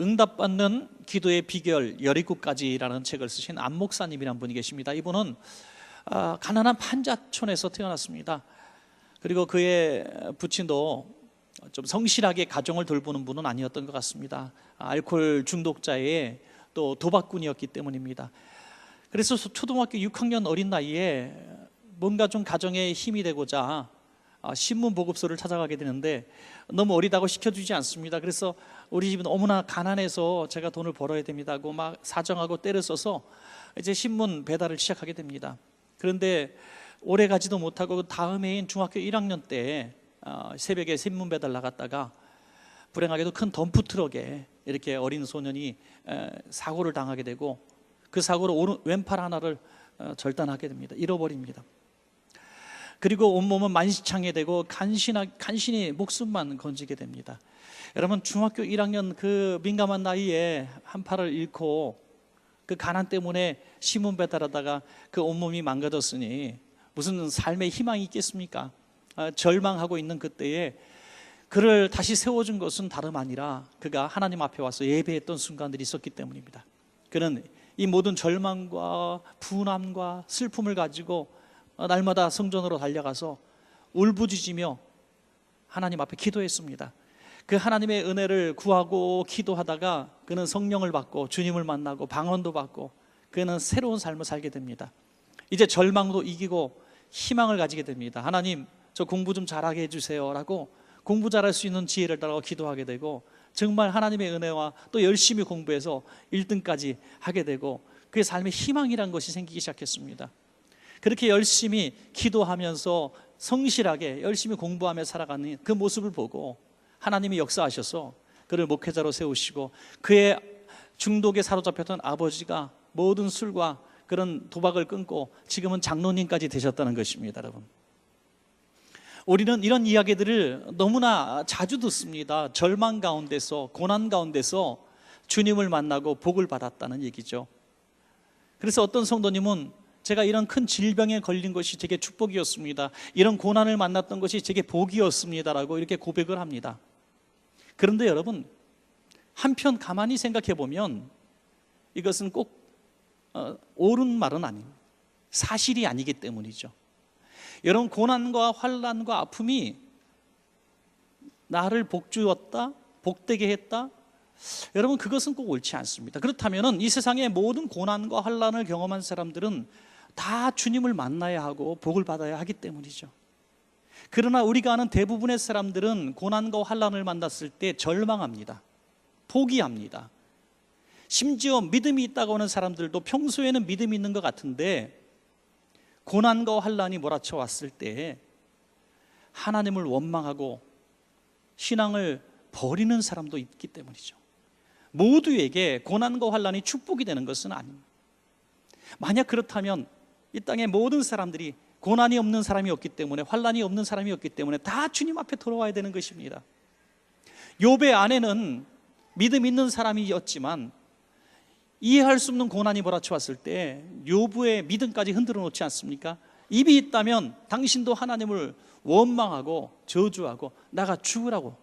응답받는 기도의 비결 17가지라는 책을 쓰신 안 목사님이라는 분이 계십니다. 이분은 가난한 판자촌에서 태어났습니다. 그리고 그의 부친도 좀 성실하게 가정을 돌보는 분은 아니었던 것 같습니다. 알코올 중독자의 또 도박꾼이었기 때문입니다. 그래서 초등학교 6학년 어린 나이에 뭔가 좀 가정에 힘이 되고자 신문 보급소를 찾아가게 되는데 너무 어리다고 시켜주지 않습니다. 그래서 우리 집은 너무나 가난해서 제가 돈을 벌어야 됩니다 하고 막 사정하고 때를 써서 이제 신문 배달을 시작하게 됩니다. 그런데 오래 가지도 못하고 그 다음 해인 중학교 1학년 때 새벽에 신문 배달 나갔다가 불행하게도 큰 덤프트럭에 이렇게 어린 소년이 사고를 당하게 되고 그 사고로 왼팔 하나를 절단하게 됩니다. 잃어버립니다. 그리고 온몸은 만시창이 되고 간신히 목숨만 건지게 됩니다. 여러분, 중학교 1학년 그 민감한 나이에 한 팔을 잃고 그 가난 때문에 신문 배달하다가 그 온몸이 망가졌으니 무슨 삶의 희망이 있겠습니까? 절망하고 있는 그때에 그를 다시 세워준 것은 다름 아니라 그가 하나님 앞에 와서 예배했던 순간들이 있었기 때문입니다. 그는 이 모든 절망과 분함과 슬픔을 가지고 날마다 성전으로 달려가서 울부짖으며 하나님 앞에 기도했습니다. 그 하나님의 은혜를 구하고 기도하다가 그는 성령을 받고 주님을 만나고 방언도 받고 그는 새로운 삶을 살게 됩니다. 이제 절망도 이기고 희망을 가지게 됩니다. 하나님, 저 공부 좀 잘하게 해주세요 라고 공부 잘할 수 있는 지혜를 달라고 기도하게 되고 정말 하나님의 은혜와 또 열심히 공부해서 1등까지 하게 되고 그의 삶에 희망이란 것이 생기기 시작했습니다. 그렇게 열심히 기도하면서 성실하게 열심히 공부하며 살아가는 그 모습을 보고 하나님이 역사하셔서 그를 목회자로 세우시고 그의 중독에 사로잡혔던 아버지가 모든 술과 그런 도박을 끊고 지금은 장로님까지 되셨다는 것입니다. 여러분, 우리는 이런 이야기들을 너무나 자주 듣습니다. 절망 가운데서, 고난 가운데서 주님을 만나고 복을 받았다는 얘기죠. 그래서 어떤 성도님은 제가 이런 큰 질병에 걸린 것이 제게 축복이었습니다, 이런 고난을 만났던 것이 제게 복이었습니다 라고 이렇게 고백을 합니다. 그런데 여러분, 한편 가만히 생각해 보면 이것은 꼭 옳은 말은 아닙니다. 사실이 아니기 때문이죠. 여러분, 고난과 환난과 아픔이 나를 복주었다, 복되게 했다, 여러분, 그것은 꼭 옳지 않습니다. 그렇다면 이 세상의 모든 고난과 환난을 경험한 사람들은 다 주님을 만나야 하고 복을 받아야 하기 때문이죠. 그러나 우리가 아는 대부분의 사람들은 고난과 환난을 만났을 때 절망합니다. 포기합니다. 심지어 믿음이 있다고 하는 사람들도 평소에는 믿음이 있는 것 같은데 고난과 환난이 몰아쳐 왔을 때 하나님을 원망하고 신앙을 버리는 사람도 있기 때문이죠. 모두에게 고난과 환난이 축복이 되는 것은 아닙니다. 만약 그렇다면 이 땅의 모든 사람들이 고난이 없는 사람이 없기 때문에, 환난이 없는 사람이 없기 때문에 다 주님 앞에 돌아와야 되는 것입니다. 욥의 아내는 믿음 있는 사람이었지만 이해할 수 없는 고난이 몰아쳐왔을 때 욥의 믿음까지 흔들어 놓지 않습니까? 입이 있다면 당신도 하나님을 원망하고 저주하고 나가 죽으라고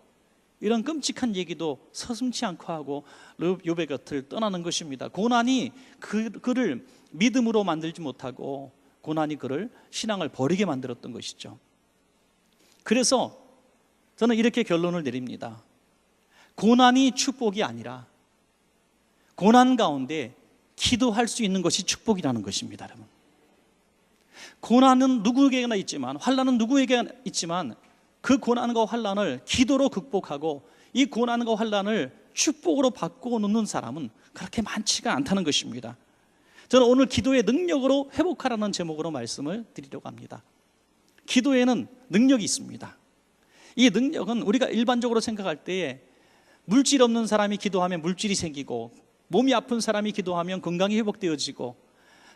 이런 끔찍한 얘기도 서슴지 않고 하고 욥의 곁을 떠나는 것입니다. 고난이 그를 믿음으로 만들지 못하고 고난이 그를 신앙을 버리게 만들었던 것이죠. 그래서 저는 이렇게 결론을 내립니다. 고난이 축복이 아니라 고난 가운데 기도할 수 있는 것이 축복이라는 것입니다. 여러분, 고난은 누구에게나 있지만, 환난은 누구에게나 있지만 그 고난과 환난을 기도로 극복하고 이 고난과 환난을 축복으로 바꿔놓는 사람은 그렇게 많지가 않다는 것입니다. 저는 오늘 기도의 능력으로 회복하라는 제목으로 말씀을 드리려고 합니다. 기도에는 능력이 있습니다. 이 능력은 우리가 일반적으로 생각할 때에 물질 없는 사람이 기도하면 물질이 생기고, 몸이 아픈 사람이 기도하면 건강이 회복되어지고,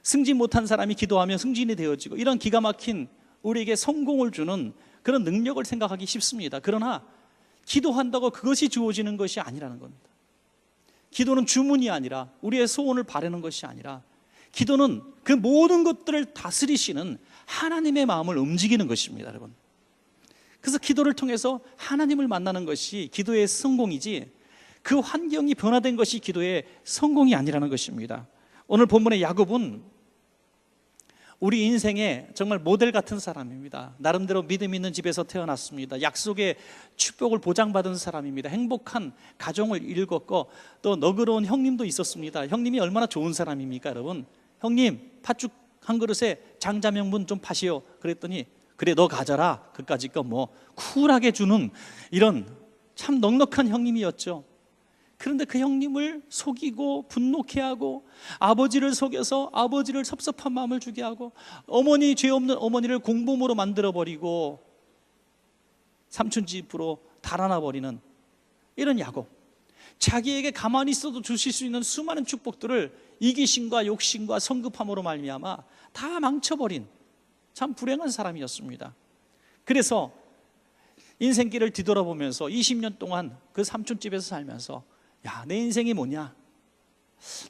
승진 못한 사람이 기도하면 승진이 되어지고, 이런 기가 막힌 우리에게 성공을 주는 그런 능력을 생각하기 쉽습니다. 그러나 기도한다고 그것이 주어지는 것이 아니라는 겁니다. 기도는 주문이 아니라, 우리의 소원을 바라는 것이 아니라, 기도는 그 모든 것들을 다스리시는 하나님의 마음을 움직이는 것입니다. 여러분, 그래서 기도를 통해서 하나님을 만나는 것이 기도의 성공이지, 그 환경이 변화된 것이 기도의 성공이 아니라는 것입니다. 오늘 본문의 야곱은 우리 인생에 정말 모델 같은 사람입니다. 나름대로 믿음 있는 집에서 태어났습니다. 약속의 축복을 보장받은 사람입니다. 행복한 가정을 이뤘고 또 너그러운 형님도 있었습니다. 형님이 얼마나 좋은 사람입니까, 여러분? 형님, 팥죽 한 그릇에 장자명분 좀 파시오. 그랬더니 그래, 너 가져라. 그까짓 거 뭐 쿨하게 주는 이런 참 넉넉한 형님이었죠. 그런데 그 형님을 속이고 분노케 하고 아버지를 속여서 아버지를 섭섭한 마음을 주게 하고 어머니, 죄 없는 어머니를 공범으로 만들어버리고 삼촌 집으로 달아나버리는 이런 야곱. 자기에게 가만히 있어도 주실 수 있는 수많은 축복들을 이기심과 욕심과 성급함으로 말미암아 다 망쳐버린 참 불행한 사람이었습니다. 그래서 인생길을 뒤돌아보면서 20년 동안 그 삼촌집에서 살면서 야, 내 인생이 뭐냐?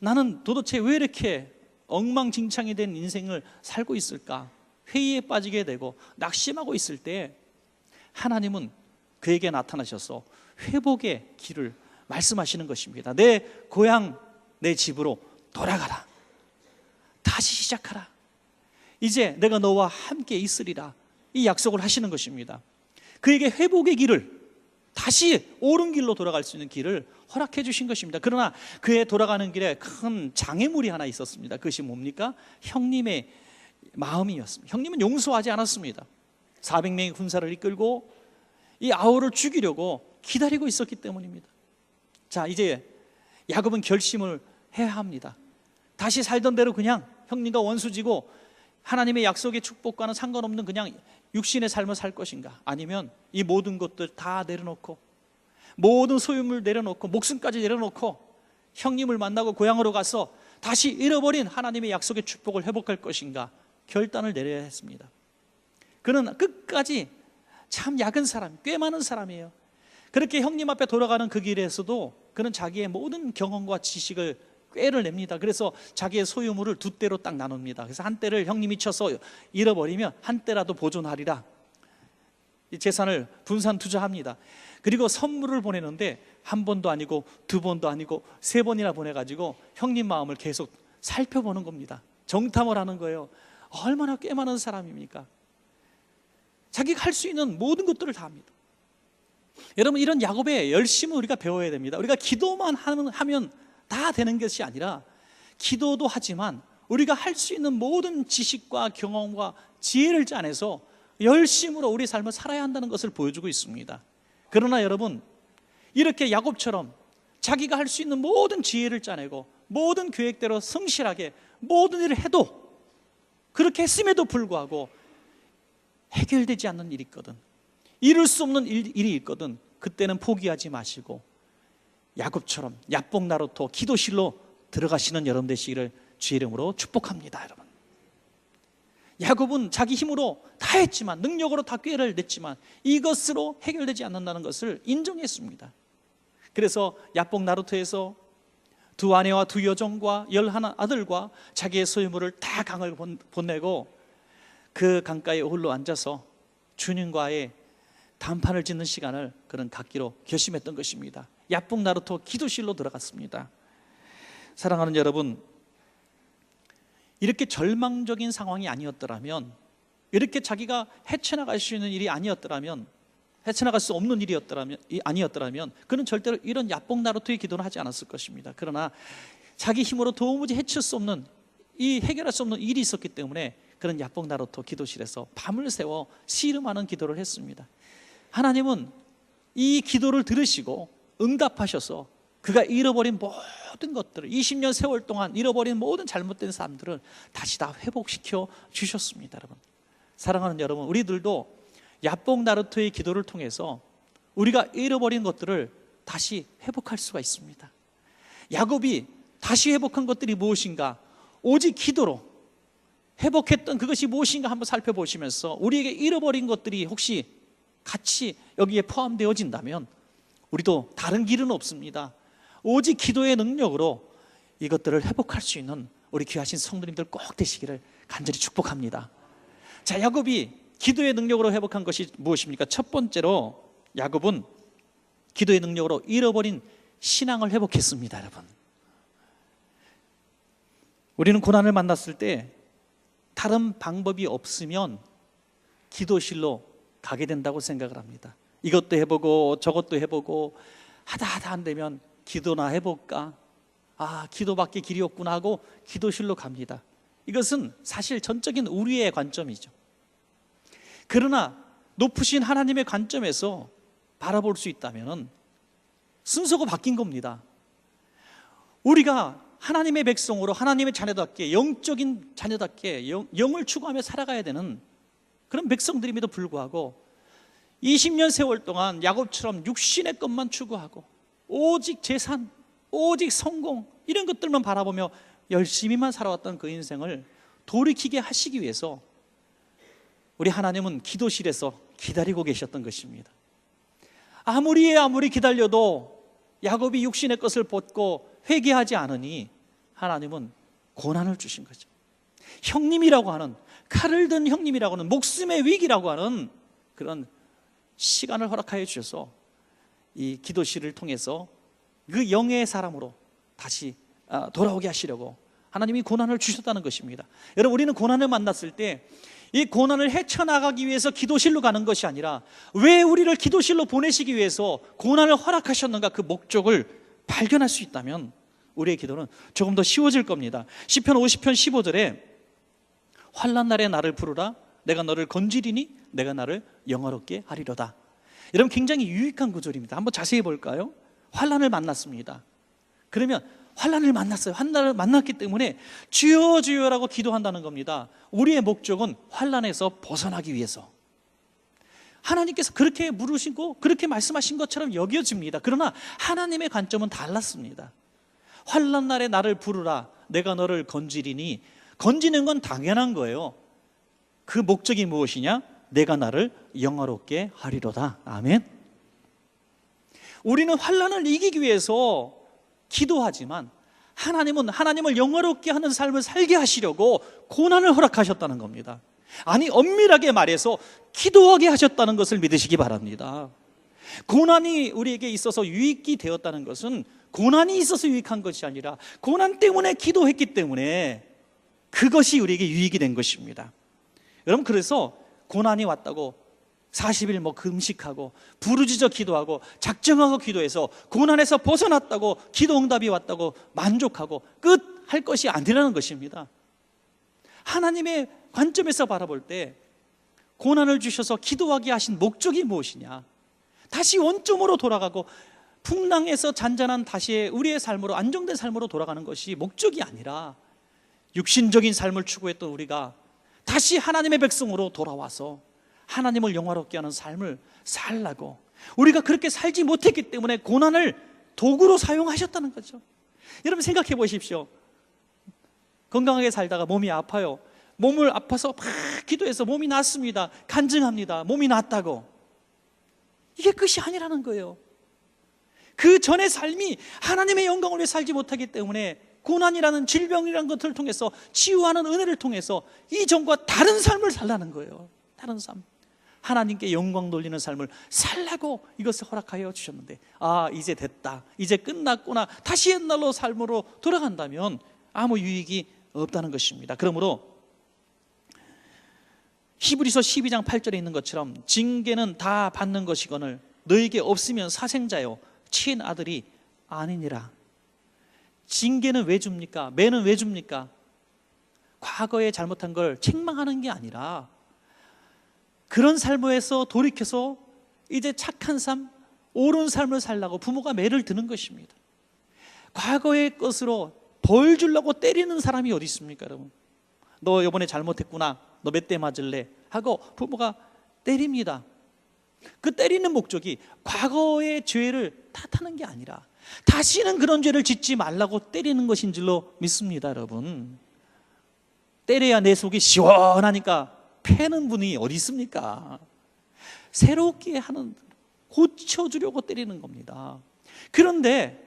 나는 도대체 왜 이렇게 엉망진창이 된 인생을 살고 있을까? 회의에 빠지게 되고 낙심하고 있을 때 하나님은 그에게 나타나셔서 회복의 길을 말씀하시는 것입니다. 내 고향, 내 집으로 돌아가라. 다시 시작하라. 이제 내가 너와 함께 있으리라. 이 약속을 하시는 것입니다. 그에게 회복의 길을, 다시 옳은 길로 돌아갈 수 있는 길을 허락해 주신 것입니다. 그러나 그의 돌아가는 길에 큰 장애물이 하나 있었습니다. 그것이 뭡니까? 형님의 마음이었습니다. 형님은 용서하지 않았습니다. 400명의 군사를 이끌고 이 아우를 죽이려고 기다리고 있었기 때문입니다. 자, 이제 야곱은 결심을 해야 합니다. 다시 살던 대로 그냥 형님과 원수지고 하나님의 약속의 축복과는 상관없는 그냥 육신의 삶을 살 것인가, 아니면 이 모든 것들 다 내려놓고 모든 소유물 내려놓고 목숨까지 내려놓고 형님을 만나고 고향으로 가서 다시 잃어버린 하나님의 약속의 축복을 회복할 것인가 결단을 내려야 했습니다. 그는 끝까지 참 약은 사람, 꽤 많은 사람이에요. 그렇게 형님 앞에 돌아가는 그 길에서도 그는 자기의 모든 경험과 지식을 꾀를 냅니다. 그래서 자기의 소유물을 두 대로 딱 나눕니다. 그래서 한 대를 형님이 쳐서 잃어버리면 한 대라도 보존하리라. 이 재산을 분산 투자합니다. 그리고 선물을 보내는데 한 번도 아니고 두 번도 아니고 세 번이나 보내가지고 형님 마음을 계속 살펴보는 겁니다. 정탐을 하는 거예요. 얼마나 꽤 많은 사람입니까? 자기가 할 수 있는 모든 것들을 다 합니다. 여러분, 이런 야곱의 열심을 우리가 배워야 됩니다. 우리가 기도만 하면 다 되는 것이 아니라 기도도 하지만 우리가 할 수 있는 모든 지식과 경험과 지혜를 짜내서 열심으로 우리 삶을 살아야 한다는 것을 보여주고 있습니다. 그러나 여러분, 이렇게 야곱처럼 자기가 할 수 있는 모든 지혜를 짜내고 모든 계획대로 성실하게 모든 일을 해도, 그렇게 했음에도 불구하고 해결되지 않는 일이 있거든, 이룰 수 없는 일이 있거든, 그때는 포기하지 마시고 야곱처럼 야복나루토 기도실로 들어가시는 여러분 되시기를 주의 이름으로 축복합니다. 여러분, 야곱은 자기 힘으로 다 했지만, 능력으로 다 꾀를 냈지만 이것으로 해결되지 않는다는 것을 인정했습니다. 그래서 야복나루토에서 두 아내와 두 여종과 11 아들과 자기의 소유물을 다 강을 보내고 그 강가에 홀로 앉아서 주님과의談판을 짓는 시간을 그는 갖기로 결심했던 것입니다. 야복나루토 기도실로 들어갔습니다. 사랑하는 여러분, 이렇게 절망적인 상황이 아니었더라면, 이렇게 자기가 헤쳐나갈 수 있는 일이 아니었더라면, 헤쳐나갈 수 없는 일이 아니었더라면 그는 절대로 이런 야복나루토의 기도는 하지 않았을 것입니다. 그러나 자기 힘으로 도무지 해칠 수 없는, 이 해결할 수 없는 일이 있었기 때문에 그는 야복나루토 기도실에서 밤을 새워 씨름하는 기도를 했습니다. 하나님은 이 기도를 들으시고 응답하셔서 그가 잃어버린 모든 것들을, 20년 세월 동안 잃어버린 모든 잘못된 사람들을 다시 다 회복시켜 주셨습니다. 여러분, 사랑하는 여러분, 우리들도 야복나루토의 기도를 통해서 우리가 잃어버린 것들을 다시 회복할 수가 있습니다. 야곱이 다시 회복한 것들이 무엇인가? 오직 기도로 회복했던 그것이 무엇인가 한번 살펴보시면서 우리에게 잃어버린 것들이 혹시 같이 여기에 포함되어진다면 우리도 다른 길은 없습니다. 오직 기도의 능력으로 이것들을 회복할 수 있는 우리 귀하신 성도님들 꼭 되시기를 간절히 축복합니다. 자, 야곱이 기도의 능력으로 회복한 것이 무엇입니까? 첫 번째로 야곱은 기도의 능력으로 잃어버린 신앙을 회복했습니다. 여러분, 우리는 고난을 만났을 때 다른 방법이 없으면 기도실로 가게 된다고 생각을 합니다. 이것도 해보고 저것도 해보고 하다 안 되면 기도나 해볼까? 기도밖에 길이 없구나 하고 기도실로 갑니다. 이것은 사실 전적인 우리의 관점이죠. 그러나 높으신 하나님의 관점에서 바라볼 수 있다면 순서가 바뀐 겁니다. 우리가 하나님의 백성으로 하나님의 자녀답게, 영적인 자녀답게 영을 추구하며 살아가야 되는 그런 백성들임에도 불구하고 20년 세월 동안 야곱처럼 육신의 것만 추구하고 오직 재산, 오직 성공, 이런 것들만 바라보며 열심히만 살아왔던 그 인생을 돌이키게 하시기 위해서 우리 하나님은 기도실에서 기다리고 계셨던 것입니다. 아무리 기다려도 야곱이 육신의 것을 벗고 회개하지 않으니 하나님은 고난을 주신 거죠. 형님이라고 하는, 칼을 든 형님이라고 하는, 목숨의 위기라고 하는 그런 시간을 허락하여 주셔서 이 기도실을 통해서 그 영의 사람으로 다시 돌아오게 하시려고 하나님이 고난을 주셨다는 것입니다. 여러분, 우리는 고난을 만났을 때 이 고난을 헤쳐나가기 위해서 기도실로 가는 것이 아니라 왜 우리를 기도실로 보내시기 위해서 고난을 허락하셨는가, 그 목적을 발견할 수 있다면 우리의 기도는 조금 더 쉬워질 겁니다. 시편 50편 15절에 환난 날에 나를 부르라, 내가 너를 건지리니 내가 나를 영화롭게 하리로다. 여러분, 굉장히 유익한 구절입니다. 한번 자세히 볼까요? 환난을 만났습니다. 그러면 환난을 만났어요. 환난을 만났기 때문에 주여 주여라고 기도한다는 겁니다. 우리의 목적은 환난에서 벗어나기 위해서. 하나님께서 그렇게 물으시고 그렇게 말씀하신 것처럼 여겨집니다. 그러나 하나님의 관점은 달랐습니다. 환난 날에 나를 부르라, 내가 너를 건지리니. 건지는 건 당연한 거예요. 그 목적이 무엇이냐? 내가 나를 영화롭게 하리로다. 아멘. 우리는 환난을 이기기 위해서 기도하지만 하나님은 하나님을 영화롭게 하는 삶을 살게 하시려고 고난을 허락하셨다는 겁니다. 아니, 엄밀하게 말해서 기도하게 하셨다는 것을 믿으시기 바랍니다. 고난이 우리에게 있어서 유익이 되었다는 것은 고난이 있어서 유익한 것이 아니라 고난 때문에 기도했기 때문에 그것이 우리에게 유익이 된 것입니다. 여러분, 그래서 고난이 왔다고 40일 금식하고 부르짖어 기도하고 작정하고 기도해서 고난에서 벗어났다고, 기도 응답이 왔다고 만족하고 끝 할 것이 아니라는 것입니다. 하나님의 관점에서 바라볼 때 고난을 주셔서 기도하게 하신 목적이 무엇이냐? 다시 원점으로 돌아가고 풍랑에서 잔잔한 다시 우리의 삶으로, 안정된 삶으로 돌아가는 것이 목적이 아니라 육신적인 삶을 추구했던 우리가 다시 하나님의 백성으로 돌아와서 하나님을 영화롭게 하는 삶을 살라고, 우리가 그렇게 살지 못했기 때문에 고난을 도구로 사용하셨다는 거죠. 여러분, 생각해 보십시오. 건강하게 살다가 몸이 아파요. 몸을 아파서 막 기도해서 몸이 낫습니다. 간증합니다. 몸이 낫다고. 이게 끝이 아니라는 거예요. 그 전의 삶이 하나님의 영광을 위해 살지 못하기 때문에 고난이라는 질병이라는 것을 통해서, 치유하는 은혜를 통해서 이전과 다른 삶을 살라는 거예요. 다른 삶, 하나님께 영광 돌리는 삶을 살라고 이것을 허락하여 주셨는데, 이제 됐다, 이제 끝났구나, 다시 옛날로 삶으로 돌아간다면 아무 유익이 없다는 것입니다. 그러므로 히브리서 12장 8절에 있는 것처럼 징계는 다 받는 것이거늘 너에게 없으면 사생자요 친 아들이 아니니라. 징계는 왜 줍니까? 매는 왜 줍니까? 과거에 잘못한 걸 책망하는 게 아니라 그런 삶에서 돌이켜서 이제 착한 삶, 옳은 삶을 살라고 부모가 매를 드는 것입니다. 과거의 것으로 벌 주려고 때리는 사람이 어디 있습니까, 여러분? 너 이번에 잘못했구나, 너 몇 대 맞을래? 하고 부모가 때립니다. 그 때리는 목적이 과거의 죄를 탓하는 게 아니라 다시는 그런 죄를 짓지 말라고 때리는 것인 줄로 믿습니다. 여러분, 때려야 내 속이 시원하니까 패는 분이 어디 있습니까? 새롭게 하는, 고쳐주려고 때리는 겁니다. 그런데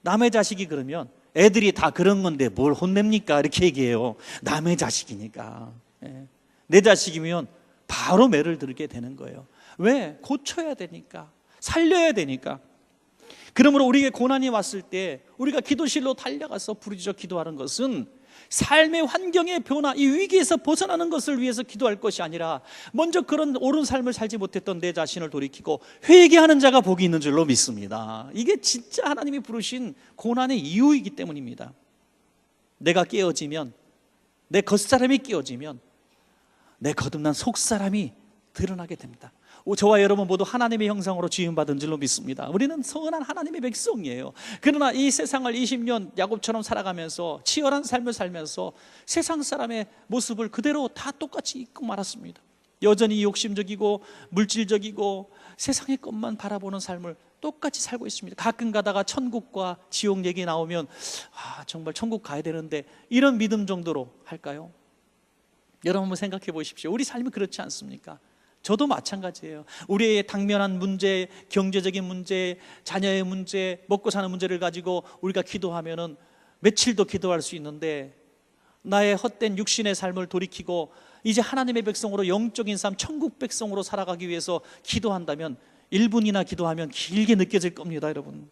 남의 자식이 그러면 애들이 다 그런 건데 뭘 혼냅니까? 이렇게 얘기해요. 남의 자식이니까. 내 자식이면 바로 매를 들게 되는 거예요. 왜? 고쳐야 되니까, 살려야 되니까. 그러므로 우리에게 고난이 왔을 때 우리가 기도실로 달려가서 부르짖어 기도하는 것은 삶의 환경의 변화, 이 위기에서 벗어나는 것을 위해서 기도할 것이 아니라 먼저 그런 옳은 삶을 살지 못했던 내 자신을 돌이키고 회개하는 자가 복이 있는 줄로 믿습니다. 이게 진짜 하나님이 부르신 고난의 이유이기 때문입니다. 내가 깨어지면, 내 겉사람이 깨어지면 내 거듭난 속사람이 드러나게 됩니다. 저와 여러분 모두 하나님의 형상으로 지음받은 줄로 믿습니다. 우리는 선한 하나님의 백성이에요. 그러나 이 세상을 20년 야곱처럼 살아가면서 치열한 삶을 살면서 세상 사람의 모습을 그대로 다 똑같이 잊고 말았습니다. 여전히 욕심적이고 물질적이고 세상의 것만 바라보는 삶을 똑같이 살고 있습니다. 가끔 가다가 천국과 지옥 얘기 나오면 정말 천국 가야 되는데, 이런 믿음 정도로 할까요? 여러분 한번 생각해 보십시오. 우리 삶이 그렇지 않습니까? 저도 마찬가지예요. 우리의 당면한 문제, 경제적인 문제, 자녀의 문제, 먹고 사는 문제를 가지고 우리가 기도하면은 며칠도 기도할 수 있는데, 나의 헛된 육신의 삶을 돌이키고 이제 하나님의 백성으로, 영적인 삶, 천국 백성으로 살아가기 위해서 기도한다면 1분이나 기도하면 길게 느껴질 겁니다. 여러분,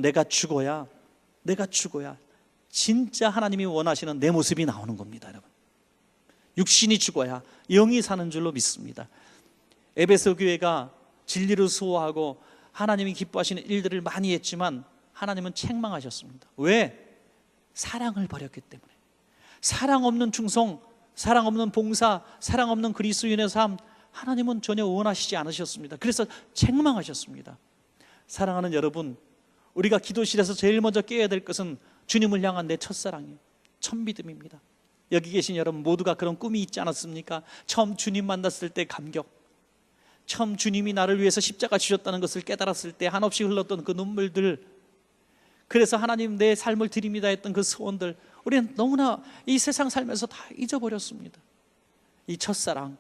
내가 죽어야 진짜 하나님이 원하시는 내 모습이 나오는 겁니다. 여러분, 육신이 죽어야 영이 사는 줄로 믿습니다. 에베소 교회가 진리를 수호하고 하나님이 기뻐하시는 일들을 많이 했지만 하나님은 책망하셨습니다. 왜? 사랑을 버렸기 때문에. 사랑 없는 충성, 사랑 없는 봉사, 사랑 없는 그리스도인의 삶, 하나님은 전혀 원하시지 않으셨습니다. 그래서 책망하셨습니다. 사랑하는 여러분, 우리가 기도실에서 제일 먼저 깨야 될 것은 주님을 향한 내 첫사랑이에요. 첫 믿음입니다. 여기 계신 여러분 모두가 그런 꿈이 있지 않았습니까? 처음 주님 만났을 때 감격, 처음 주님이 나를 위해서 십자가 주셨다는 것을 깨달았을 때 한없이 흘렀던 그 눈물들, 그래서 하나님 내 삶을 드립니다 했던 그 소원들, 우리는 너무나 이 세상 살면서 다 잊어버렸습니다. 이 첫사랑,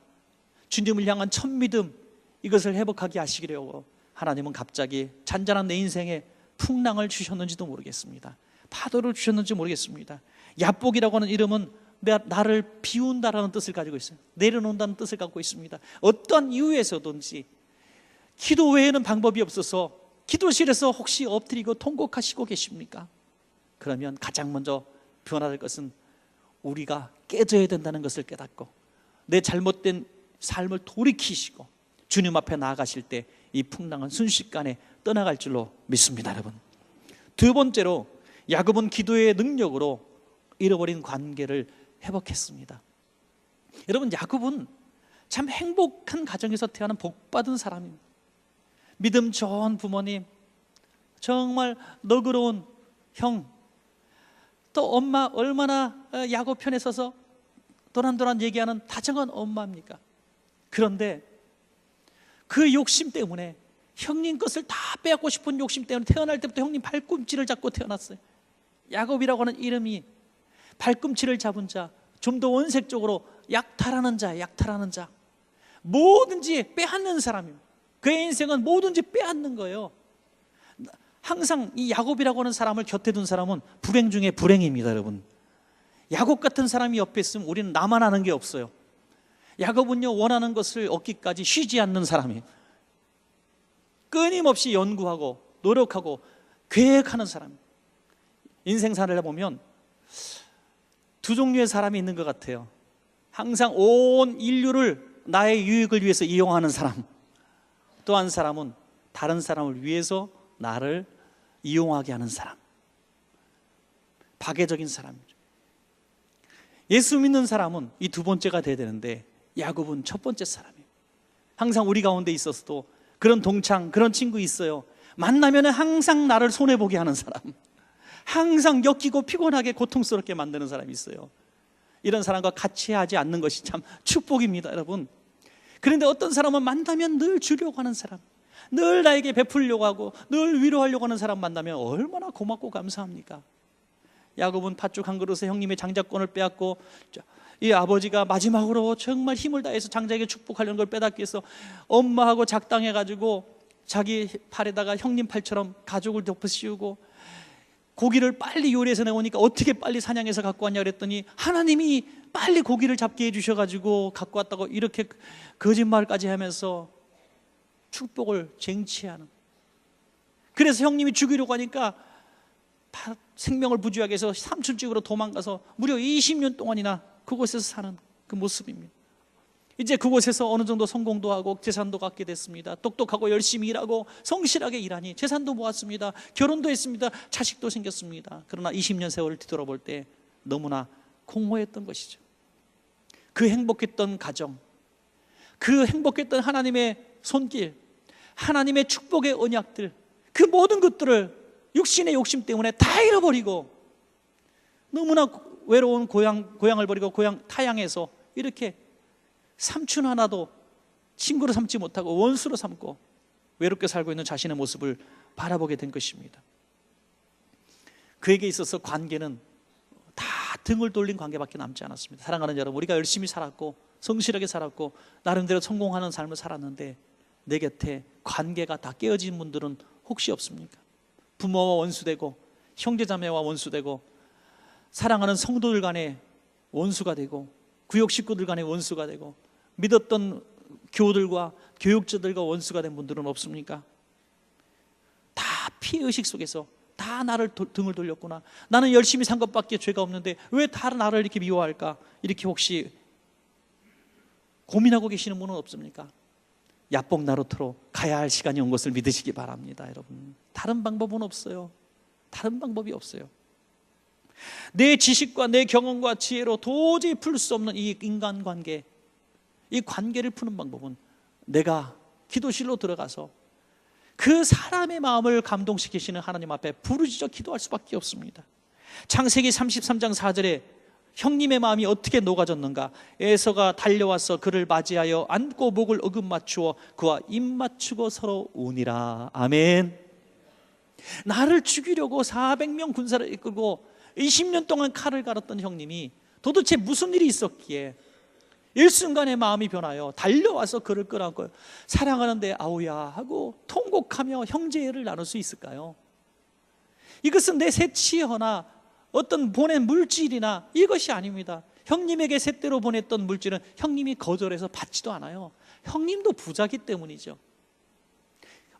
주님을 향한 첫 믿음, 이것을 회복하게 하시기로 하나님은 갑자기 잔잔한 내 인생에 풍랑을 주셨는지도 모르겠습니다. 파도를 주셨는지 모르겠습니다. 야복이라고 하는 이름은 나를 비운다라는 뜻을 가지고 있어요. 내려놓는다는 뜻을 갖고 있습니다. 어떠한 이유에서든지 기도 외에는 방법이 없어서 기도실에서 혹시 엎드리고 통곡하시고 계십니까? 그러면 가장 먼저 변화될 것은 우리가 깨져야 된다는 것을 깨닫고 내 잘못된 삶을 돌이키시고 주님 앞에 나아가실 때 이 풍랑은 순식간에 떠나갈 줄로 믿습니다. 여러분, 두 번째로 야곱은 기도의 능력으로 잃어버린 관계를 회복했습니다. 여러분, 야곱은 참 행복한 가정에서 태어난 복받은 사람입니다. 믿음 좋은 부모님, 정말 너그러운 형, 또 엄마, 얼마나 야곱 편에 서서 도란도란 얘기하는 다정한 엄마입니까? 그런데 그 욕심 때문에, 형님 것을 다 빼앗고 싶은 욕심 때문에 태어날 때부터 형님 발꿈치를 잡고 태어났어요. 야곱이라고 하는 이름이 발꿈치를 잡은 자, 좀 더 원색적으로 약탈하는 자, 약탈하는 자, 뭐든지 빼앗는 사람입니다. 그의 인생은 뭐든지 빼앗는 거예요. 항상 이 야곱이라고 하는 사람을 곁에 둔 사람은 불행 중에 불행입니다. 여러분, 야곱 같은 사람이 옆에 있으면 우리는 나만 아는 게 없어요. 야곱은요, 원하는 것을 얻기까지 쉬지 않는 사람이에요. 끊임없이 연구하고 노력하고 계획하는 사람. 인생사를 해보면 두 종류의 사람이 있는 것 같아요. 항상 온 인류를 나의 유익을 위해서 이용하는 사람, 또 한 사람은 다른 사람을 위해서 나를 이용하게 하는 사람, 파괴적인 사람이죠. 예수 믿는 사람은 이 두 번째가 돼야 되는데 야곱은 첫 번째 사람이에요. 항상 우리 가운데 있어서도 그런 동창, 그런 친구 있어요. 만나면 항상 나를 손해보게 하는 사람, 항상 엮이고 피곤하게 고통스럽게 만드는 사람이 있어요. 이런 사람과 같이 하지 않는 것이 참 축복입니다, 여러분. 그런데 어떤 사람은 만나면 늘 주려고 하는 사람, 늘 나에게 베풀려고 하고 늘 위로하려고 하는 사람 만나면 얼마나 고맙고 감사합니까? 야곱은 팥죽 한 그릇에 형님의 장자권을 빼앗고, 이 아버지가 마지막으로 정말 힘을 다해서 장자에게 축복하려는 걸 빼앗기 위해서 엄마하고 작당해가지고 자기 팔에다가 형님 팔처럼 가죽을 덮어 씌우고, 고기를 빨리 요리해서 내오니까 어떻게 빨리 사냥해서 갖고 왔냐 그랬더니 하나님이 빨리 고기를 잡게 해주셔가지고 갖고 왔다고, 이렇게 거짓말까지 하면서 축복을 쟁취하는, 그래서 형님이 죽이려고 하니까 생명을 부지하게 해서 삼촌 집으로 도망가서 무려 20년 동안이나 그곳에서 사는 그 모습입니다. 이제 그곳에서 어느 정도 성공도 하고 재산도 갖게 됐습니다. 똑똑하고 열심히 일하고 성실하게 일하니 재산도 모았습니다. 결혼도 했습니다. 자식도 생겼습니다. 그러나 20년 세월을 뒤돌아볼 때 너무나 공허했던 것이죠. 그 행복했던 가정, 그 행복했던 하나님의 손길, 하나님의 축복의 언약들, 그 모든 것들을 육신의 욕심 때문에 다 잃어버리고 너무나 외로운 고향을 버리고 타향에서 이렇게 삼촌 하나도 친구로 삼지 못하고 원수로 삼고 외롭게 살고 있는 자신의 모습을 바라보게 된 것입니다. 그에게 있어서 관계는 다 등을 돌린 관계밖에 남지 않았습니다. 사랑하는 여러분, 우리가 열심히 살았고 성실하게 살았고 나름대로 성공하는 삶을 살았는데 내 곁에 관계가 다 깨어진 분들은 혹시 없습니까? 부모와 원수되고 형제자매와 원수되고 사랑하는 성도들 간에 원수가 되고 구역 식구들 간에 원수가 되고 믿었던 교우들과 교육자들과 원수가 된 분들은 없습니까? 다 피해의식 속에서 다 나를 등을 돌렸구나, 나는 열심히 산 것밖에 죄가 없는데 왜 다 나를 이렇게 미워할까, 이렇게 혹시 고민하고 계시는 분은 없습니까? 야복 나루터로 가야 할 시간이 온 것을 믿으시기 바랍니다. 여러분, 다른 방법은 없어요. 다른 방법이 없어요. 내 지식과 내 경험과 지혜로 도저히 풀 수 없는 이 인간관계, 이 관계를 푸는 방법은 내가 기도실로 들어가서 그 사람의 마음을 감동시키시는 하나님 앞에 부르짖어 기도할 수밖에 없습니다. 창세기 33장 4절에 형님의 마음이 어떻게 녹아졌는가, 에서가 달려와서 그를 맞이하여 안고 목을 어금 맞추어 그와 입 맞추고 서로 우니라. 아멘. 나를 죽이려고 400명 군사를 이끌고 20년 동안 칼을 갈았던 형님이 도대체 무슨 일이 있었기에 일순간에 마음이 변하여 달려와서 그를 끌어안고 사랑하는데 아우야 하고 통곡하며 형제를 나눌 수 있을까요? 이것은 내 새치거나 어떤 보낸 물질이나 이것이 아닙니다. 형님에게 새때로 보냈던 물질은 형님이 거절해서 받지도 않아요. 형님도 부자기 때문이죠.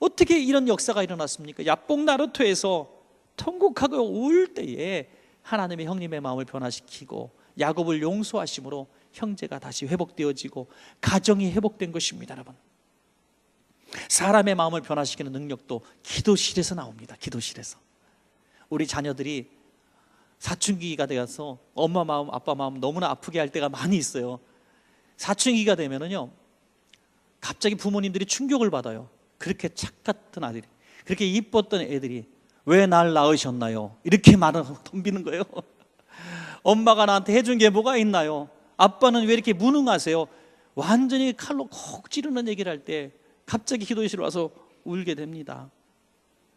어떻게 이런 역사가 일어났습니까? 야복 나루토에서 통곡하고 울 때에 하나님의 형님의 마음을 변화시키고 야곱을 용서하심으로 형제가 다시 회복되어지고 가정이 회복된 것입니다. 여러분, 사람의 마음을 변화시키는 능력도 기도실에서 나옵니다. 기도실에서. 우리 자녀들이 사춘기가 되어서 엄마 마음, 아빠 마음 너무나 아프게 할 때가 많이 있어요. 사춘기가 되면은요, 갑자기 부모님들이 충격을 받아요. 그렇게 착 같은 아들이, 그렇게 이뻤던 애들이 왜 날 낳으셨나요? 이렇게 말을 덤비는 거예요. 엄마가 나한테 해준 게 뭐가 있나요? 아빠는 왜 이렇게 무능하세요? 완전히 칼로 콕 찌르는 얘기를 할 때 갑자기 기도실 와서 울게 됩니다.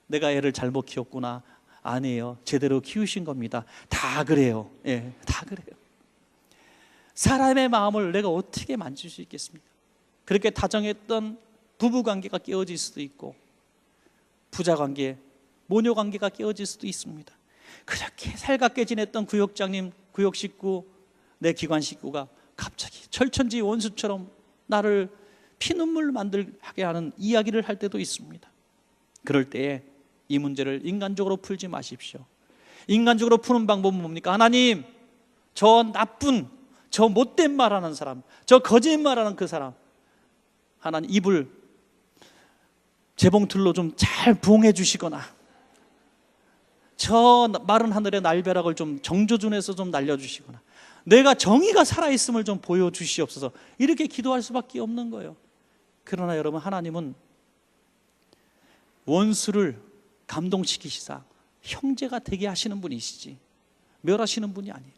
내가 애를 잘못 키웠구나. 아니에요. 제대로 키우신 겁니다. 다 그래요. 예, 다 그래요. 사람의 마음을 내가 어떻게 만질 수 있겠습니까? 그렇게 다정했던 부부관계가 깨어질 수도 있고 부자관계, 모녀관계가 깨어질 수도 있습니다. 그렇게 살갑게 지냈던 구역장님, 구역 식구, 내 기관 식구가 갑자기 철천지 원수처럼 나를 피눈물 만들게 하는 이야기를 할 때도 있습니다. 그럴 때에 이 문제를 인간적으로 풀지 마십시오. 인간적으로 푸는 방법은 뭡니까? 하나님, 저 나쁜, 저 못된 말하는 사람, 저 거짓말하는 그 사람, 하나님 입을 재봉틀로 좀 잘 부응해 주시거나 저 마른 하늘의 날벼락을 좀 정조준해서 좀 날려주시거나 내가 정의가 살아있음을 좀 보여주시옵소서. 이렇게 기도할 수밖에 없는 거예요. 그러나 여러분, 하나님은 원수를 감동시키시사 형제가 되게 하시는 분이시지 멸하시는 분이 아니에요.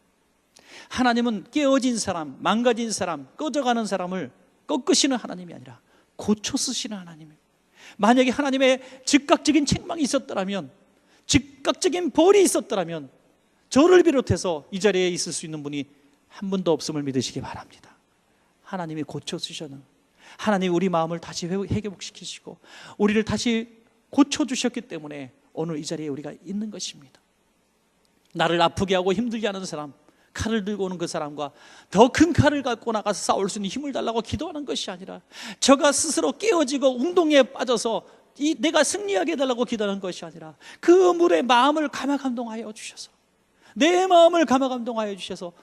하나님은 깨어진 사람, 망가진 사람, 꺼져가는 사람을 꺾으시는 하나님이 아니라 고쳐 쓰시는 하나님이에요. 만약에 하나님의 즉각적인 책망이 있었더라면, 즉각적인 벌이 있었더라면 저를 비롯해서 이 자리에 있을 수 있는 분이 한 분도 없음을 믿으시기 바랍니다. 하나님이 고쳐주셔는, 하나님이 우리 마음을 다시 회복시키시고 우리를 다시 고쳐주셨기 때문에 오늘 이 자리에 우리가 있는 것입니다. 나를 아프게 하고 힘들게 하는 사람, 칼을 들고 오는 그 사람과 더 큰 칼을 갖고 나가서 싸울 수 있는 힘을 달라고 기도하는 것이 아니라 저가 스스로 깨어지고 운동에 빠져서 내가 승리하게 해달라고 기도하는 것이 아니라 그 물에 마음을 감화감동하여 주셔서, 내 마음을 감화감동하여 주셔서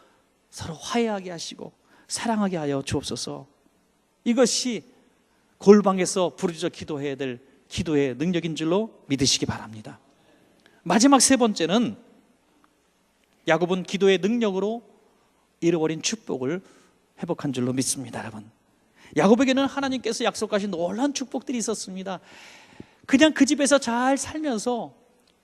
서로 화해하게 하시고 사랑하게 하여 주옵소서. 이것이 골방에서 부르짖어 기도해야 될 기도의 능력인 줄로 믿으시기 바랍니다. 마지막 세 번째는 야곱은 기도의 능력으로 잃어버린 축복을 회복한 줄로 믿습니다. 여러분, 야곱에게는 하나님께서 약속하신 놀라운 축복들이 있었습니다. 그냥 그 집에서 잘 살면서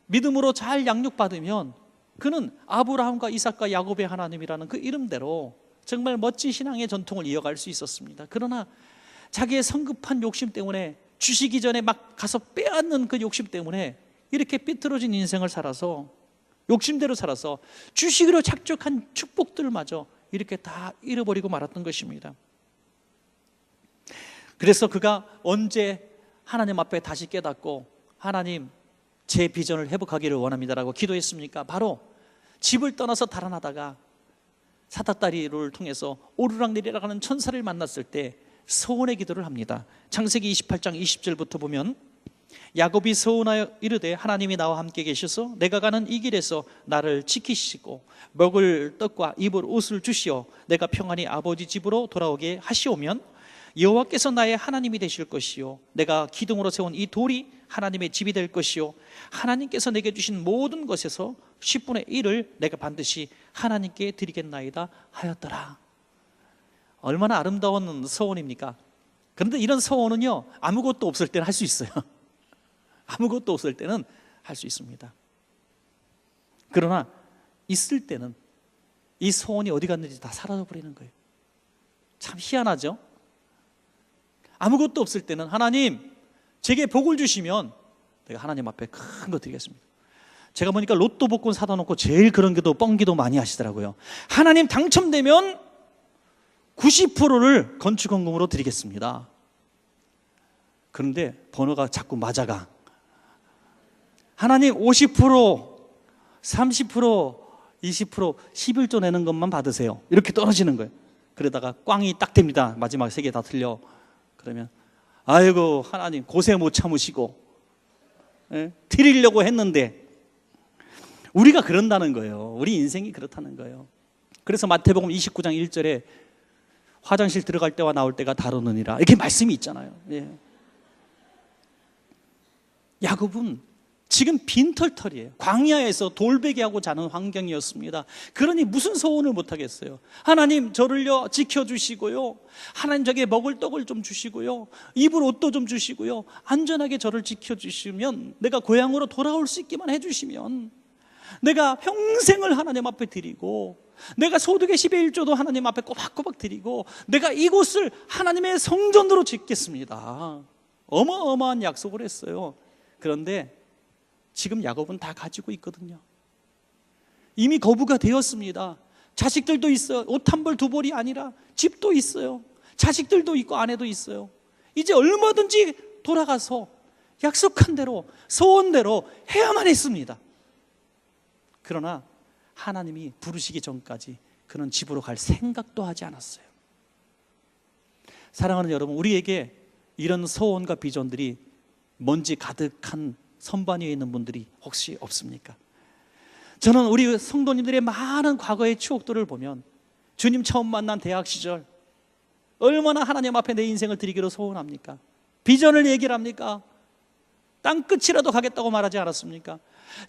믿음으로 잘 양육받으면 그는 아브라함과 이삭과 야곱의 하나님이라는 그 이름대로 정말 멋진 신앙의 전통을 이어갈 수 있었습니다. 그러나 자기의 성급한 욕심 때문에, 주시기 전에 막 가서 빼앗는 그 욕심 때문에 이렇게 삐뚤어진 인생을 살아서, 욕심대로 살아서 주시기로 작정한 축복들마저 이렇게 다 잃어버리고 말았던 것입니다. 그래서 그가 언제 하나님 앞에 다시 깨닫고 하나님, 제 비전을 회복하기를 원합니다라고 기도했습니까? 바로 집을 떠나서 달아나다가 사닥다리를 통해서 오르락내리락 하는 천사를 만났을 때 서원의 기도를 합니다. 창세기 28장 20절부터 보면, 야곱이 서원하여 이르되 하나님이 나와 함께 계셔서 내가 가는 이 길에서 나를 지키시고 먹을 떡과 입을 옷을 주시어 내가 평안히 아버지 집으로 돌아오게 하시오면 여호와께서 나의 하나님이 되실 것이요 내가 기둥으로 세운 이 돌이 하나님의 집이 될 것이요 하나님께서 내게 주신 모든 것에서 10분의 1을 내가 반드시 하나님께 드리겠나이다 하였더라. 얼마나 아름다운 서원입니까? 그런데 이런 서원은요, 아무것도 없을 때는 할 수 있어요. 아무것도 없을 때는 할 수 있습니다. 그러나 있을 때는 이 소원이 어디 갔는지 다 사라져버리는 거예요. 참 희한하죠? 아무것도 없을 때는 하나님, 제게 복을 주시면 내가 하나님 앞에 큰 거 드리겠습니다. 제가 보니까 로또 복권 사다 놓고 제일 그런 게도 뻥기도 많이 하시더라고요. 하나님 당첨되면 90%를 건축헌금으로 드리겠습니다. 그런데 번호가 자꾸 맞아가. 하나님 50%, 30%, 20%, 11조 내는 것만 받으세요. 이렇게 떨어지는 거예요. 그러다가 꽝이 딱 됩니다. 마지막 3개 다 틀려. 그러면 아이고 하나님 고생 못 참으시고 드리려고 했는데, 우리가 그런다는 거예요. 우리 인생이 그렇다는 거예요. 그래서 마태복음 29장 1절에 화장실 들어갈 때와 나올 때가 다르느니라 이렇게 말씀이 있잖아요. 예. 야곱은 지금 빈털털이에요. 광야에서 돌베개하고 자는 환경이었습니다. 그러니 무슨 소원을 못하겠어요. 하나님 저를요 지켜주시고요, 하나님 저에게 먹을 떡을 좀 주시고요, 입을 옷도 좀 주시고요, 안전하게 저를 지켜주시면, 내가 고향으로 돌아올 수 있기만 해주시면 내가 평생을 하나님 앞에 드리고, 내가 소득의 10의 1조도 하나님 앞에 꼬박꼬박 드리고, 내가 이곳을 하나님의 성전으로 짓겠습니다. 어마어마한 약속을 했어요. 그런데 지금 야곱은 다 가지고 있거든요. 이미 거부가 되었습니다. 자식들도 있어요. 옷 한 벌 두 벌이 아니라 집도 있어요. 자식들도 있고 아내도 있어요. 이제 얼마든지 돌아가서 약속한 대로, 소원대로 해야만 했습니다. 그러나 하나님이 부르시기 전까지 그는 집으로 갈 생각도 하지 않았어요. 사랑하는 여러분, 우리에게 이런 소원과 비전들이 먼지 가득한 선반 위에 있는 분들이 혹시 없습니까? 저는 우리 성도님들의 많은 과거의 추억들을 보면, 주님 처음 만난 대학 시절 얼마나 하나님 앞에 내 인생을 드리기로 소원합니까? 비전을 얘기를 합니까? 땅끝이라도 가겠다고 말하지 않았습니까?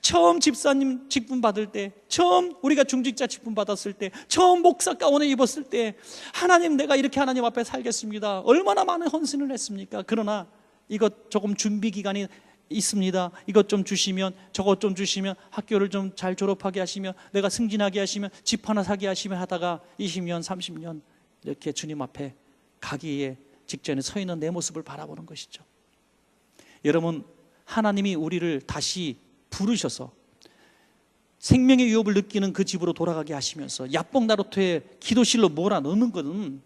처음 집사님 직분 받을 때, 처음 우리가 중직자 직분 받았을 때, 처음 목사 가운을 입었을 때, 하나님 내가 이렇게 하나님 앞에 살겠습니다, 얼마나 많은 헌신을 했습니까? 그러나 이것 조금 준비 기간이 있습니다, 이것 좀 주시면, 저것 좀 주시면, 학교를 좀 잘 졸업하게 하시면, 내가 승진하게 하시면, 집 하나 사게 하시면 하다가 20년 30년 이렇게 주님 앞에 가기에 직전에 서 있는 내 모습을 바라보는 것이죠. 여러분, 하나님이 우리를 다시 부르셔서 생명의 유업을 느끼는 그 집으로 돌아가게 하시면서 야뽕나루토의 기도실로 몰아넣는 것은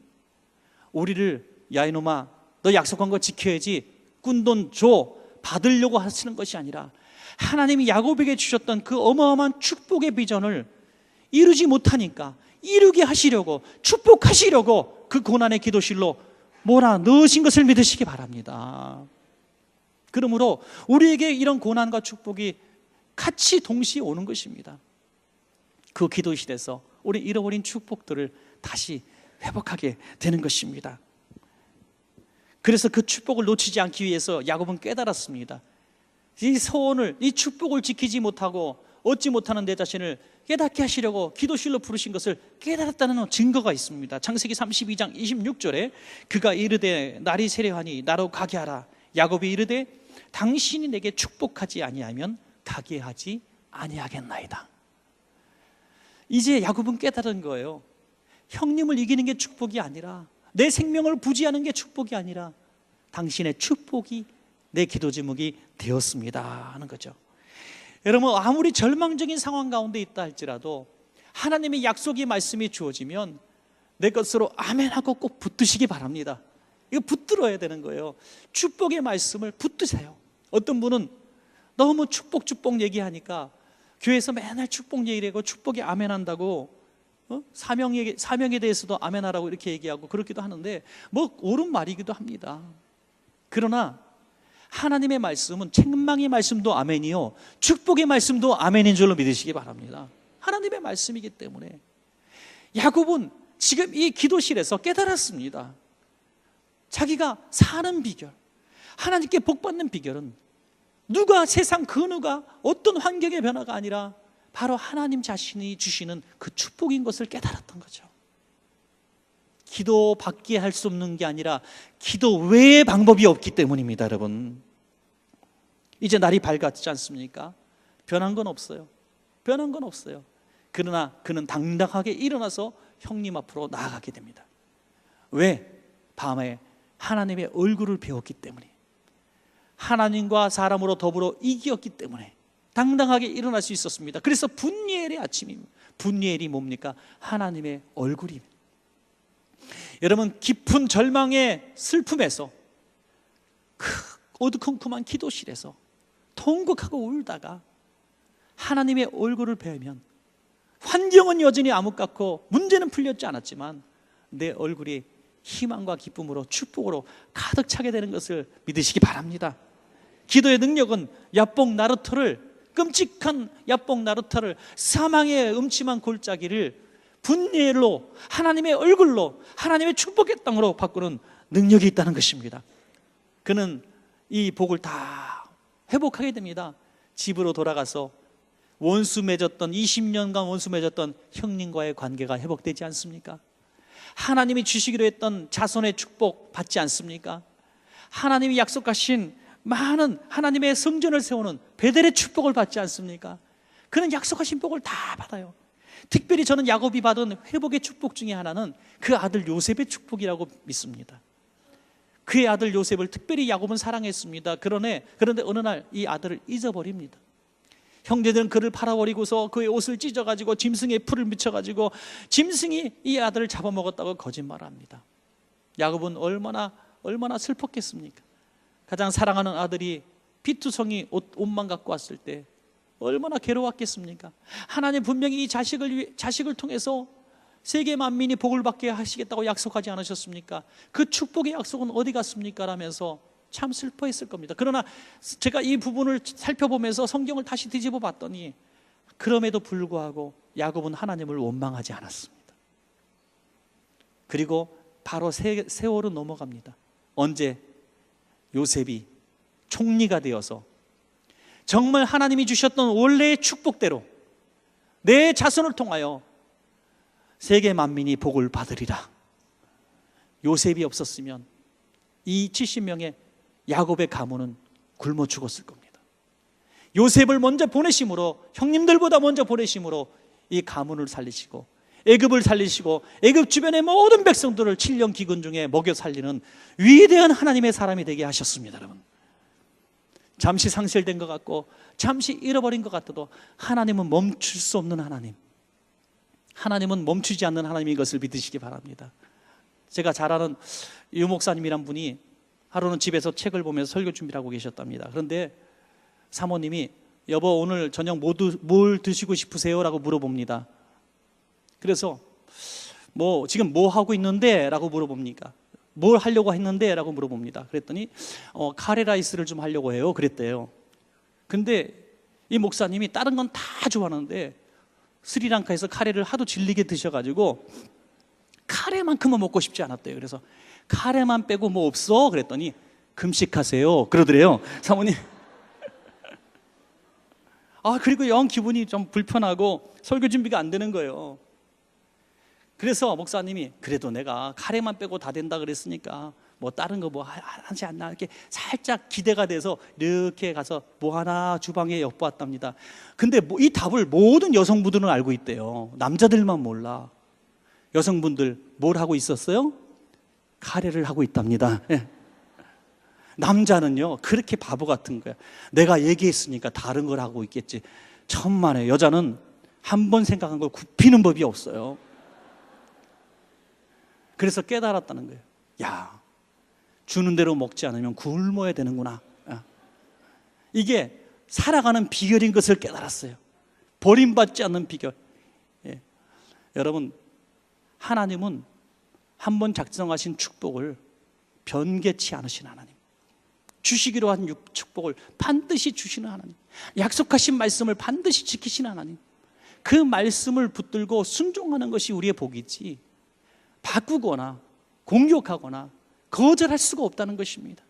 우리를, 야 이놈아 너 약속한 거 지켜야지, 꾼돈 줘 받으려고 하시는 것이 아니라, 하나님이 야곱에게 주셨던 그 어마어마한 축복의 비전을 이루지 못하니까 이루게 하시려고, 축복하시려고 그 고난의 기도실로 몰아넣으신 것을 믿으시기 바랍니다. 그러므로 우리에게 이런 고난과 축복이 같이 동시에 오는 것입니다. 그 기도실에서 우리 잃어버린 축복들을 다시 회복하게 되는 것입니다. 그래서 그 축복을 놓치지 않기 위해서 야곱은 깨달았습니다. 이 소원을, 이 축복을 지키지 못하고 얻지 못하는 내 자신을 깨닫게 하시려고 기도실로 부르신 것을 깨달았다는 증거가 있습니다. 창세기 32장 26절에 그가 이르되 날이 세려하니 나로 가게 하라. 야곱이 이르되 당신이 내게 축복하지 아니하면 가게 하지 아니하겠나이다. 이제 야곱은 깨달은 거예요. 형님을 이기는 게 축복이 아니라, 내 생명을 부지하는 게 축복이 아니라 당신의 축복이 내 기도 제목이 되었습니다 하는 거죠. 여러분, 아무리 절망적인 상황 가운데 있다 할지라도 하나님의 약속의 말씀이 주어지면 내 것으로 아멘하고 꼭 붙드시기 바랍니다. 이거 붙들어야 되는 거예요. 축복의 말씀을 붙드세요. 어떤 분은 너무 축복 얘기하니까 교회에서 맨날 축복 얘기하고 축복에 아멘한다고, 사명에 대해서도 아멘하라고 이렇게 얘기하고 그렇기도 하는데 뭐 옳은 말이기도 합니다. 그러나 하나님의 말씀은 책망의 말씀도 아멘이요, 축복의 말씀도 아멘인 줄로 믿으시기 바랍니다. 하나님의 말씀이기 때문에. 야곱은 지금 이 기도실에서 깨달았습니다. 자기가 사는 비결, 하나님께 복받는 비결은 누가, 세상 그 누가, 어떤 환경의 변화가 아니라 바로 하나님 자신이 주시는 그 축복인 것을 깨달았던 거죠. 기도 받게 할 수 없는 게 아니라 기도 외의 방법이 없기 때문입니다. 여러분, 이제 날이 밝았지 않습니까? 변한 건 없어요. 변한 건 없어요. 그러나 그는 당당하게 일어나서 형님 앞으로 나아가게 됩니다. 왜? 밤에 하나님의 얼굴을 배웠기 때문에, 하나님과 사람으로 더불어 이기었기 때문에 당당하게 일어날 수 있었습니다. 그래서 분니엘의 아침입니다. 분니엘이 뭡니까? 하나님의 얼굴입니다. 여러분, 깊은 절망의 슬픔에서, 어두컴컴한 기도실에서 통곡하고 울다가 하나님의 얼굴을 배우면 환경은 여전히 암흑 같고 문제는 풀렸지 않았지만 내 얼굴이 희망과 기쁨으로 축복으로 가득 차게 되는 것을 믿으시기 바랍니다. 기도의 능력은 야복 나루터를, 끔찍한 야복 나루터를, 사망의 음침한 골짜기를 분예로, 하나님의 얼굴로, 하나님의 축복의 땅으로 바꾸는 능력이 있다는 것입니다. 그는 이 복을 다 회복하게 됩니다. 집으로 돌아가서 원수 맺었던, 20년간 원수 맺었던 형님과의 관계가 회복되지 않습니까? 하나님이 주시기로 했던 자손의 축복 받지 않습니까? 하나님이 약속하신 많은 하나님의 성전을 세우는 베델의 축복을 받지 않습니까? 그는 약속하신 복을 다 받아요. 특별히 저는 야곱이 받은 회복의 축복 중에 하나는 그 아들 요셉의 축복이라고 믿습니다. 그의 아들 요셉을 특별히 야곱은 사랑했습니다. 그런데 어느 날 이 아들을 잊어버립니다. 형제들은 그를 팔아버리고서 그의 옷을 찢어가지고 짐승의 풀을 묻혀가지고 짐승이 이 아들을 잡아먹었다고 거짓말을 합니다. 야곱은 얼마나 슬펐겠습니까? 가장 사랑하는 아들이 피투성이 옷만 갖고 왔을 때 얼마나 괴로웠겠습니까? 하나님 분명히 이 자식을 통해서 세계 만민이 복을 받게 하시겠다고 약속하지 않으셨습니까? 그 축복의 약속은 어디 갔습니까? 라면서 참 슬퍼했을 겁니다. 그러나 제가 이 부분을 살펴보면서 성경을 다시 뒤집어 봤더니 그럼에도 불구하고 야곱은 하나님을 원망하지 않았습니다. 그리고 바로 세월은 넘어갑니다. 언제? 요셉이 총리가 되어서 정말 하나님이 주셨던 원래의 축복대로 내 자손을 통하여 세계 만민이 복을 받으리라. 요셉이 없었으면 이 70명의 야곱의 가문은 굶어 죽었을 겁니다. 요셉을 먼저 보내심으로, 형님들보다 먼저 보내심으로 이 가문을 살리시고 애굽을 살리시고 애굽 주변의 모든 백성들을 7년 기근 중에 먹여 살리는 위대한 하나님의 사람이 되게 하셨습니다. 여러분, 잠시 상실된 것 같고 잠시 잃어버린 것 같아도 하나님은 멈출 수 없는 하나님, 하나님은 멈추지 않는 하나님인 것을 믿으시기 바랍니다. 제가 잘 아는 유 목사님이란 분이 하루는 집에서 책을 보면서 설교 준비를 하고 계셨답니다. 그런데 사모님이 여보 오늘 저녁 뭘 드시고 싶으세요? 라고 물어봅니다. 그래서 지금 뭐 하고 있는데? 라고 물어봅니까? 뭘 하려고 했는데? 라고 물어봅니다. 그랬더니 카레라이스를 좀 하려고 해요. 그랬대요. 근데 이 목사님이 다른 건 다 좋아하는데 스리랑카에서 카레를 하도 질리게 드셔가지고 카레만큼은 먹고 싶지 않았대요. 그래서 카레만 빼고 뭐 없어? 그랬더니 금식하세요 그러더래요. 사모님. 그리고 영 기분이 좀 불편하고 설교 준비가 안 되는 거예요. 그래서 목사님이 그래도 내가 카레만 빼고 다 된다 그랬으니까 뭐 다른 거 뭐 하지 않나 이렇게 살짝 기대가 돼서 이렇게 가서 뭐 하나 주방에 엿보았답니다. 근데 이 답을 모든 여성분들은 알고 있대요. 남자들만 몰라. 여성분들 뭘 하고 있었어요? 카레를 하고 있답니다. 남자는요 그렇게 바보 같은 거야. 내가 얘기했으니까 다른 걸 하고 있겠지. 천만에 여자는 한 번 생각한 걸 굽히는 법이 없어요. 그래서 깨달았다는 거예요. 야, 주는 대로 먹지 않으면 굶어야 되는구나. 이게 살아가는 비결인 것을 깨달았어요. 버림받지 않는 비결. 여러분, 하나님은 한 번 작정하신 축복을 변개치 않으신 하나님, 주시기로 한 축복을 반드시 주시는 하나님, 약속하신 말씀을 반드시 지키시는 하나님, 그 말씀을 붙들고 순종하는 것이 우리의 복이지 바꾸거나 공격하거나 거절할 수가 없다는 것입니다.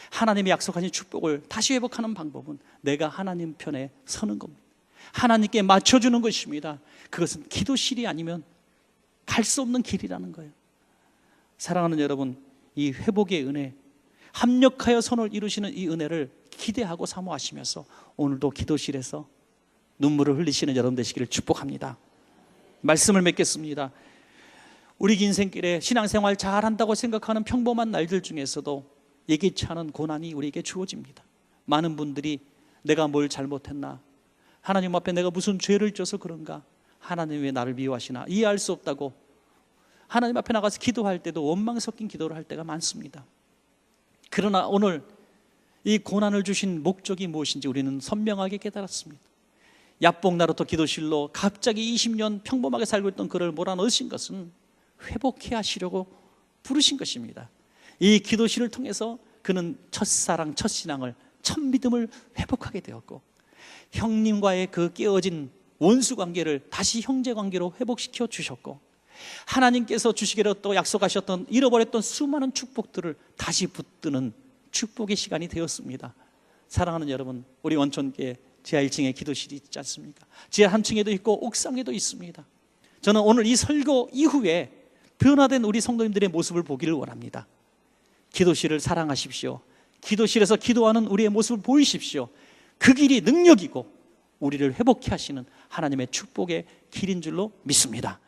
하나님이 약속하신 축복을 다시 회복하는 방법은 내가 하나님 편에 서는 겁니다. 하나님께 맞춰주는 것입니다. 그것은 기도실이 아니면 갈 수 없는 길이라는 거예요. 사랑하는 여러분, 이 회복의 은혜, 합력하여 선을 이루시는 이 은혜를 기대하고 사모하시면서 오늘도 기도실에서 눈물을 흘리시는 여러분 되시기를 축복합니다. 말씀을 맺겠습니다. 우리 인생길에 신앙생활 잘한다고 생각하는 평범한 날들 중에서도 예기치 않은 고난이 우리에게 주어집니다. 많은 분들이 내가 뭘 잘못했나, 하나님 앞에 내가 무슨 죄를 져서 그런가, 하나님 왜 나를 미워하시나 이해할 수 없다고 하나님 앞에 나가서 기도할 때도 원망 섞인 기도를 할 때가 많습니다. 그러나 오늘 이 고난을 주신 목적이 무엇인지 우리는 선명하게 깨달았습니다. 야복 나루토 기도실로 갑자기 20년 평범하게 살고 있던 그를 몰아넣으신 것은 회복해 하시려고 부르신 것입니다. 이 기도실을 통해서 그는 첫사랑, 첫신앙을, 첫믿음을 회복하게 되었고, 형님과의 그 깨어진 원수관계를 다시 형제관계로 회복시켜 주셨고, 하나님께서 주시기로 또 약속하셨던 잃어버렸던 수많은 축복들을 다시 붙드는 축복의 시간이 되었습니다. 사랑하는 여러분, 우리 원천교회 지하 1층에 기도실이 있지 않습니까? 지하 3층에도 있고 옥상에도 있습니다. 저는 오늘 이 설교 이후에 변화된 우리 성도님들의 모습을 보기를 원합니다. 기도실을 사랑하십시오. 기도실에서 기도하는 우리의 모습을 보이십시오. 그 길이 능력이고 우리를 회복해 하시는 하나님의 축복의 길인 줄로 믿습니다.